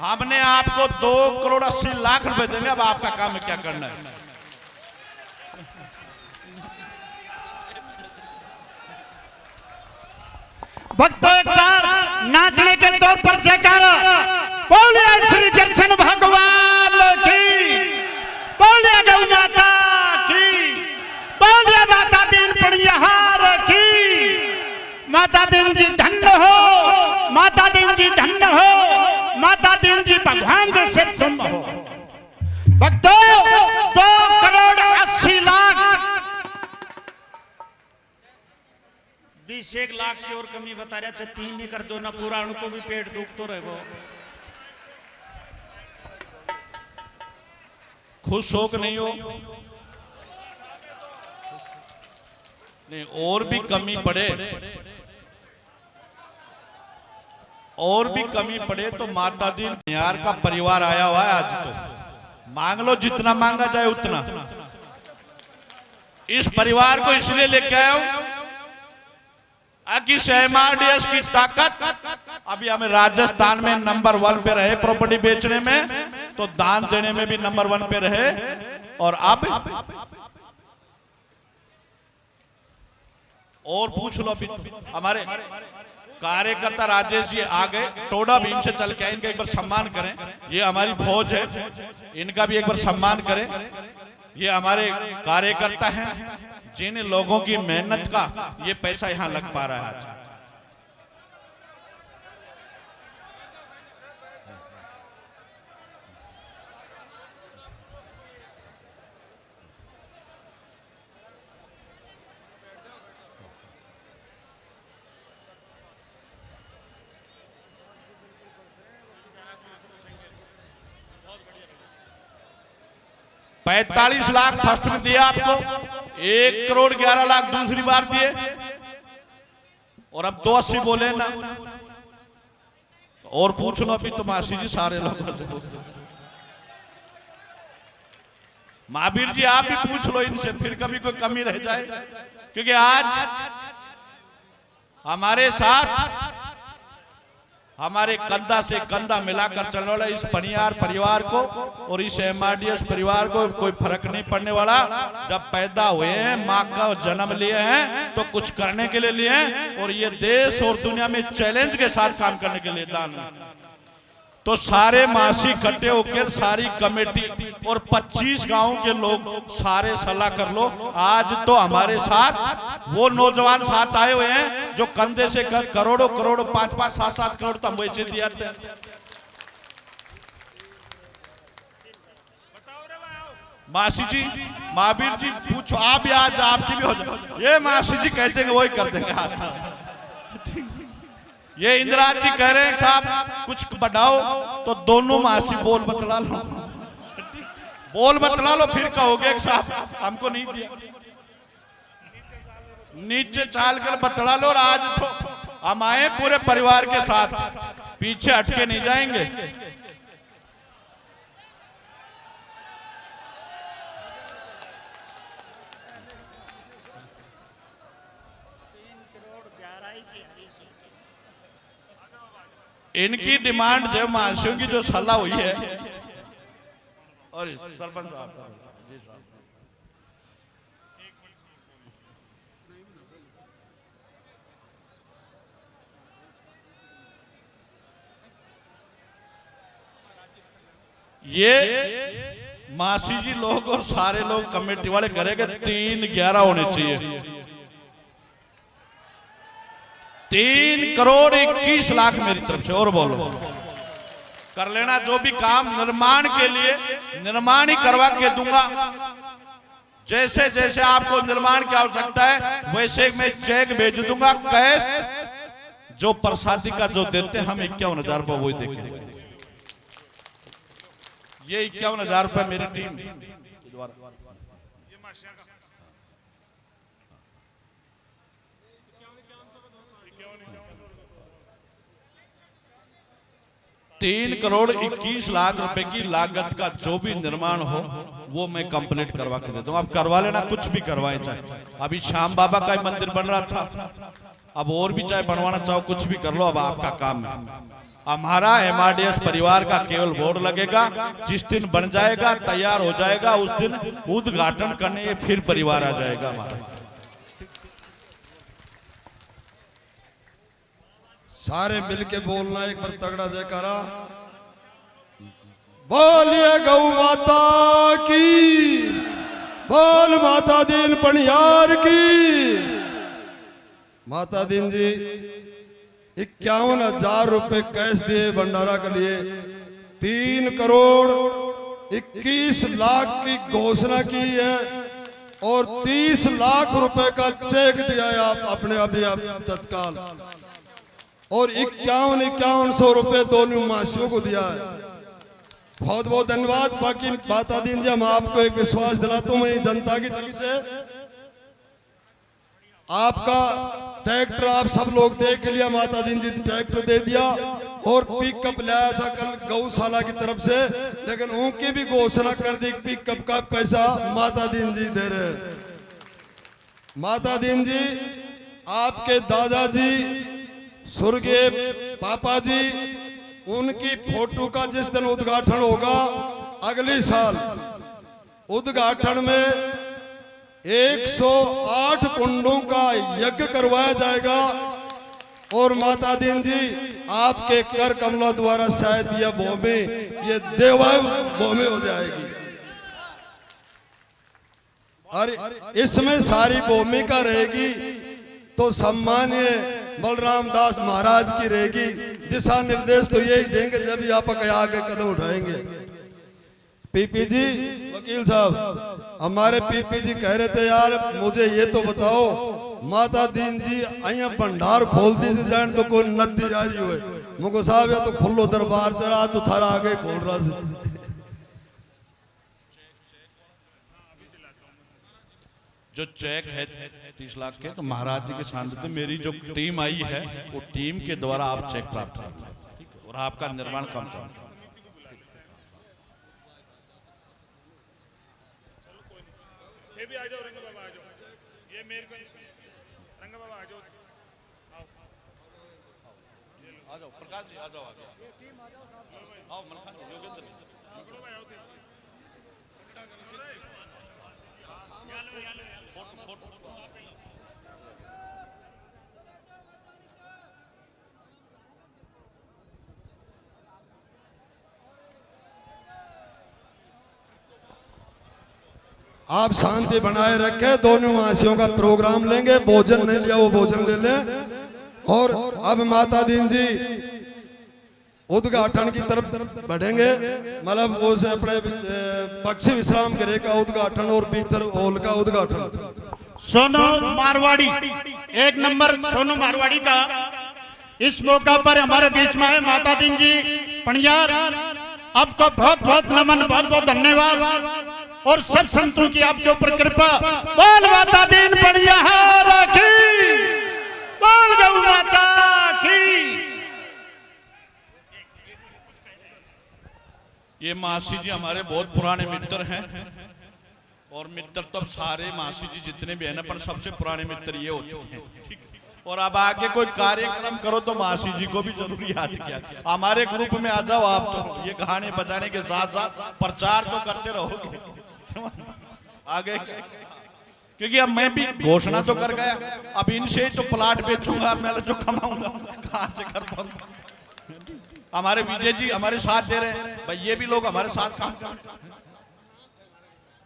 हमने आपको 2 करोड़ 80 लाख रुपए देंगे। अब आपका काम है क्या करना है। भक्तों एक बार नाचने के तौर पर जयकारा बोलिए श्री कृष्ण भगवान की, बोलिए गौ माता की, बोलिए माता दीन पड़ियाहार की। माता दीन जी धन्य हो, माता दीन जी दी धन्य हो, माता दीन जी भगवान जैसे तुम हो। भक्तों 2,80,00,000 21 लाख की और कमी बता रहा, 3 नहीं कर दो ना पूरा, उनको भी पेट दुख तो रहे वो। खुश हो कि नहीं हो? नहीं, और भी कमी पड़े, और भी कमी पड़े तो माता दी यार का परिवार आया हुआ है आज, तो मांग लो जितना मांगा जाए उतना। इस परिवार को इसलिए लेके आया हूं कि एमआरडीएस की ताकत अभी हमें राजस्थान में नंबर 1 पे रहे, प्रॉपर्टी बेचने में तो दान देने में भी नंबर 1 पे रहे। और अब और पूछ लो, अभी हमारे कार्यकर्ता राजेश जी आ गए, टोडा भीम से चल के आए, इनका एक बार सम्मान करें। ये हमारी फौज है, इनका भी एक बार सम्मान करें। ये हमारे कार्यकर्ता हैं जिन लोगों की मेहनत का ये पैसा यहां लग पा रहा है आज। 45 लाख फर्स्ट में दिया आपको, 1,11,00,000 दूसरी बार दिए, और अब 280 बोले ना। और पूछ लो अभी तो मासी जी सारे लोगों से। महावीर जी आप भी पूछ लो इनसे, फिर कभी कोई कमी रह जाए। क्योंकि आज हमारे साथ हमारे कंधा से कंधा मिलाकर चलने वाला इस पनियार परिवार को और इस एमआरडीएस परिवार को कोई फर्क नहीं पड़ने वाला। जब पैदा हुए हैं, माँ का जन्म लिए हैं तो कुछ करने के लिए लिए हैं, और ये देश और दुनिया में चैलेंज के साथ काम करने के लिए दान। तो सारे मासी इकट्ठे होकर सारी कमेटी और 25 गांव के लोग सारे सलाह कर लो। आज तो हमारे साथ वो नौजवान साथ आए हुए हैं जो कंधे से करोड़ों करोड़ों 5-5, 7-7 करोड़ तो हम वैसे दिया थे। मासी जी, महावीर जी पूछो, आप भी आज आपकी भी हो जाए। ये मासी जी कहते हैं वही कर देंगे हाथ। ये इंदिराज जी कह रहे हैं साहब कुछ बढ़ाओ, तो दोनों मासी बोल बतला लो, बोल बतला लो, फिर कहोगे साहब हमको नहीं दिया। नीचे चाल कर बतला लो। और आज तो हम आए पूरे परिवार के साथ, पीछे हटके नहीं जाएंगे। इनकी डिमांड जो मासियों की जो सलाह हुई है, और सरपंच साहब ये मासी जी लोग और सारे लोग कमेटी वाले करेंगे 3,11 होने चाहिए। 3,21,00,000 मेरी तरफ से। और बोलो कर लेना, जो भी काम निर्माण के लिए निर्माण ही करवा के दूंगा। जैसे जैसे आपको निर्माण की आवश्यकता है वैसे मैं चेक भेज दूंगा, कैश जो प्रसादी का जो देते हम 51,000 रुपये वही देंगे। ये 51,000 रुपये मेरी टीम द्वारा। 3,21,00,000 रुपए की लागत का जो भी निर्माण हो वो मैं कंप्लीट करवा के देता हूँ। आप करवा लेना, कुछ भी करवाएं। चाहे अभी श्याम बाबा का मंदिर बन रहा था, अब और भी चाहे बनवाना चाहो कुछ भी कर लो, अब आपका काम है। हमारा एमआरडीएस परिवार का केवल बोर्ड लगेगा, जिस दिन बन जाएगा तैयार हो जाएगा उस दिन उद्घाटन करने फिर परिवार आ जाएगा हमारा। सारे मिलके बोलना एक बार तगड़ा जयकारा। बोलिए गौ माता की, बोल माता दीन पनियार की। माता दीन जी 51,000 रुपए कैश दिए भंडारा के लिए। 3 करोड़ 21 लाख की घोषणा की है और 30 लाख रुपए का चेक दिया है आप अपने अभी आप तत्काल, और 51,100 रुपए दोनों मासियों को दिया है। बहुत बहुत धन्यवाद। बाकी माता दीन जी, हम आपको एक विश्वास दिलाता हूं मैं जनता की तरफ से, आपका ट्रैक्टर आप सब लोग देख लिया, माता दीन जी ट्रैक्टर दे दिया और पिकअप लाया था कल गौशाला की तरफ से, लेकिन उनकी भी घोषणा कर दी पिकअप का पैसा माता दीन जी दे रहे हैं। माता दीन जी, आपके दादाजी स्वर्गीय पापा जी, उनकी फोटो का जिस दिन उद्घाटन होगा अगले साल, उद्घाटन में 108 कुंडों का यज्ञ करवाया जाएगा और माता दीन जी आपके कर कमला द्वारा शायद यह भूमि ये देवय भूमि हो जाएगी और इसमें सारी भूमिका रहेगी तो सम्मान्य बलराम दास महाराज की रहेगी। दिशा निर्देश तो यही देंगे जब भी आप आगे कदम उठाएंगे। पीपी जी, वकील साहब, हमारे पीपी जी कह रहे थे यार मुझे ये तो बताओ, माता दीन जी अया भंडार खोलती से जान तो कोई नदी जारी हुए, मुझको साहब या तो खुलो दरबार चला तो थारा आगे खोल रहा से। जो चेक है 30 लाख के, तो महाराज जी के सामने मेरी जो टीम आई है वो टीम के द्वारा आप चेक प्राप्त करेंगे और आपका निर्माण काम चलेगा। भी आ जाओ रंगा बाबा, आ जाओ, ये मेरे को रंगा बाबा आ जाओ, आ जाओ प्रकाश जी, आ जाओ, आ जाओ, आओ मलखान जी, योगेंद्र जी, पकड़ो भाई, आओ आप शांति बनाए रखे। दोनों मासियों का प्रोग्राम लेंगे, भोजन नहीं लिया वो भोजन ले लें। और अब माता दीन जी उद्घाटन की तरफ बढ़ेंगे, मतलब वो से अपने पक्षी विश्राम गृह का उद्घाटन और भीतर हॉल का उद्घाटन। सोनू मारवाड़ी, 1 नंबर सोनू मारवाड़ी का इस मौका पर हमारे बीच में है। माता दीन जी पणियार, आपको बहुत बहुत नमन, बहुत बहुत धन्यवाद और सब संतों की आपके ऊपर कृपा। बोल माता दीन पणियार की, बोल गौ माता की। ये मासी जी हमारे बहुत पुराने मित्र हैं और मित्र तो अब सारे मासी जी जितने भी हैं ना, पर सबसे पुराने मित्र ये हो चुके हैं, ठीक है। और अब आगे कोई कार्यक्रम करो तो मासी जी को भी जरूर याद किया। हमारे ग्रुप में आ जाओ आप, तो ये गाने बजाने के साथ साथ प्रचार तो करते रहोगे आगे, क्योंकि अब मैं भी घोषणा तो कर गया, अब इनसे ही तो प्लाट बेचूंगा, मैं जो कमाऊंगा कहां से कर पाऊंगा। हमारे विजय जी हमारे साथ दे रहे हैं भाई, ये भी लोग हमारे साथ काम कर रहे हैं।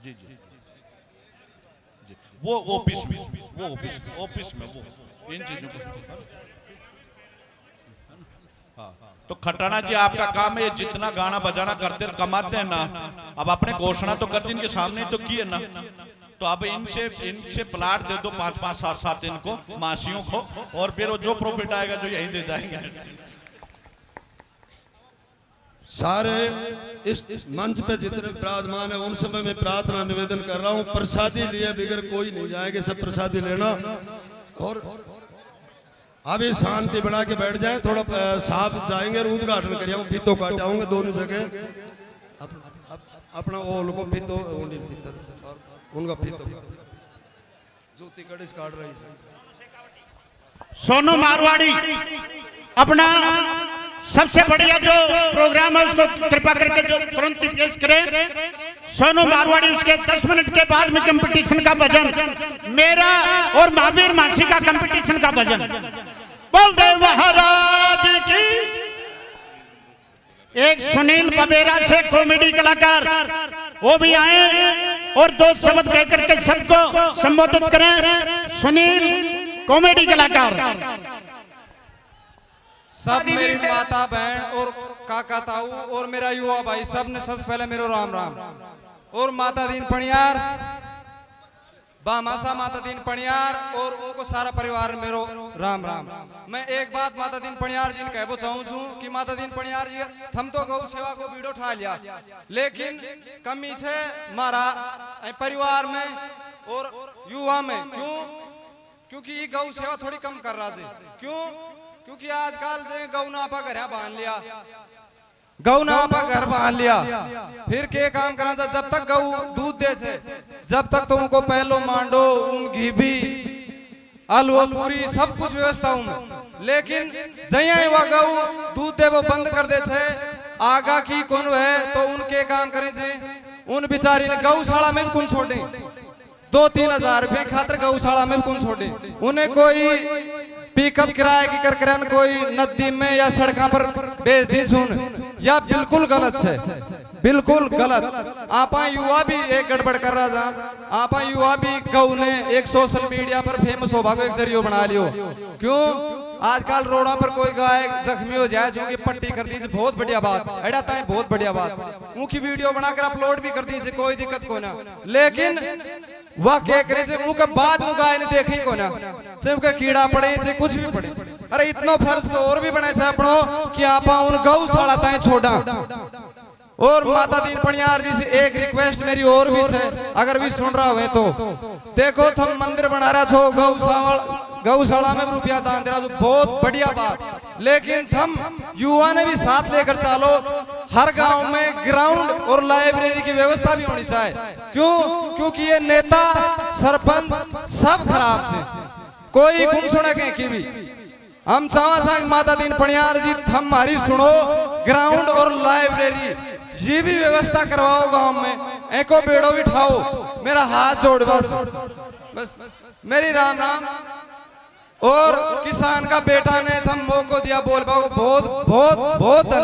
जी जी जी, वो ऑफिस में, वो ऑफिस में वो इन चीजों को। हाँ, तो खटाना जी आपका काम है, जितना गाना बजाना करते कमाते हैं ना, अब अपने घोषणा तो कर दी इनके सामने तो की है ना, तो अब इनसे प्लाट दे दो 5-5, 7-7 इनको मासियों को, और फिर वो जो प्रॉफिट आएगा जो यही दे जाएंगे। सारे इस मंच पे जितने विराजमान है उन समय मैं प्रार्थना निवेदन कर रहा हूँ, प्रसादी लिए बगैर कोई नहीं जाएंगे, सब प्रसादी लेना। और अभी शांति बना के बैठ जाए, थोड़ा साहब जाएंगे और उद्घाटन करिए, फीतो काटाऊंगे दोनों जगह, अपना ओल को फीतो भीतर और उनका फीतो जूती कड़िस काट रही है। सोनू मारवाड़ी अपना सबसे बढ़िया जो प्रोग्राम है उसको कृपा करके जो तुरंत पेश करें। सोनू मारवाड़ी, उसके 10 मिनट के बाद में कंपटीशन का भजन, मेरा और महावीर मासी का कंपटीशन का भजन। बोल देव महाराज की। एक सुनील पबेरा से कॉमेडी कलाकार वो भी आए और 2 शब्द कह करके सबको संबोधित करें। सुनील कॉमेडी कलाकार। सब मेरी माता बहन और काका ताऊ और मेरा युवा भाई सब ने सबसे पहले मेरो राम राम और माता दीन पणियार बामासा माता दीन पणियार और उनको सारा परिवार मेरो राम राम। मैं एक बात माता दीन पणियार जी ने कहबो चाहूँ छू कि माता दीन पणियार जी हम तो गौ सेवा को वीडियो उठा लिया लेकिन कमी छे मारा परिवार में और युवा में। क्यों? क्योंकि गौ सेवा थोड़ी कम कर रहा है। क्यों? क्योंकि आजकल जे गौ नापा घर बांध लिया गौ नापा घर बांध लिया फिर के काम करना था जब तक गौ दूध दे छे जब तक तो उनको पहलो मांडो घी भी आलू पूरी सब कुछ व्यवस्था हूं लेकिन जया वह गौ दूध दे वो बंद कर दे छे आगा की कौन है तो उनके काम करे छे उन बिचारी ने गौशाला में भी कौन छोड़े 2-3 हजार रुपए खातर गौशाला में भी कौन छोड़े उन्हें कोई पिकअप किराए की कर कोई नदी में या सड़कों पर बेच दी सुन या बिल्कुल गलत है बिल्कुल गलत। आपा युवा भी एक गड़बड़ कर रहा था आपा युवा भी गौ ने एक सोशल मीडिया पर फेमस होगा को एक जरियो बना लियो। क्यों? आजकल रोडों पर कोई गाय जख्मी हो जाए जो कि पट्टी कर दीजिए बहुत बढ़िया बात एड़ा ताई बहुत बढ़िया बात उनकी वीडियो बनाकर अपलोड भी कर दीजिए कोई दिक्कत को ना लेकिन वह क्या करे उनके बाद वो गाय ने देखी को ना चाहे उनका कीड़ा पड़े चाहे कुछ भी पड़े अरे इतना फर्ज तो और भी बने अपनो कि आप उन गौशाला ताई छोड़ा। और माता दीन पणियार जी से एक रिक्वेस्ट मेरी और भी है अगर भी सुन रहा हुए तो देखो तुम मंदिर बना रहा छो गौशाला में रुपया दान दे रहा बहुत बढ़िया बात लेकिन तुम युवा ने भी साथ लेकर चलो हर गांव में ग्राउंड और लाइब्रेरी की व्यवस्था भी होनी चाहिए। क्यों? क्योंकि ये नेता सरपंच सब खराब से कोई गुम सुने के की भी हम चाहवा माता दीन पणियार जी हमारी सुनो ग्राउंड और लाइब्रेरी ये भी व्यवस्था करवाओ गांव में एको बेड़ो बिठाओ मेरा हाथ जोड़ बस मेरी राम राम। और किसान का बेटा ने थम मौको दिया बोल पाओ बहुत बहुत बहुत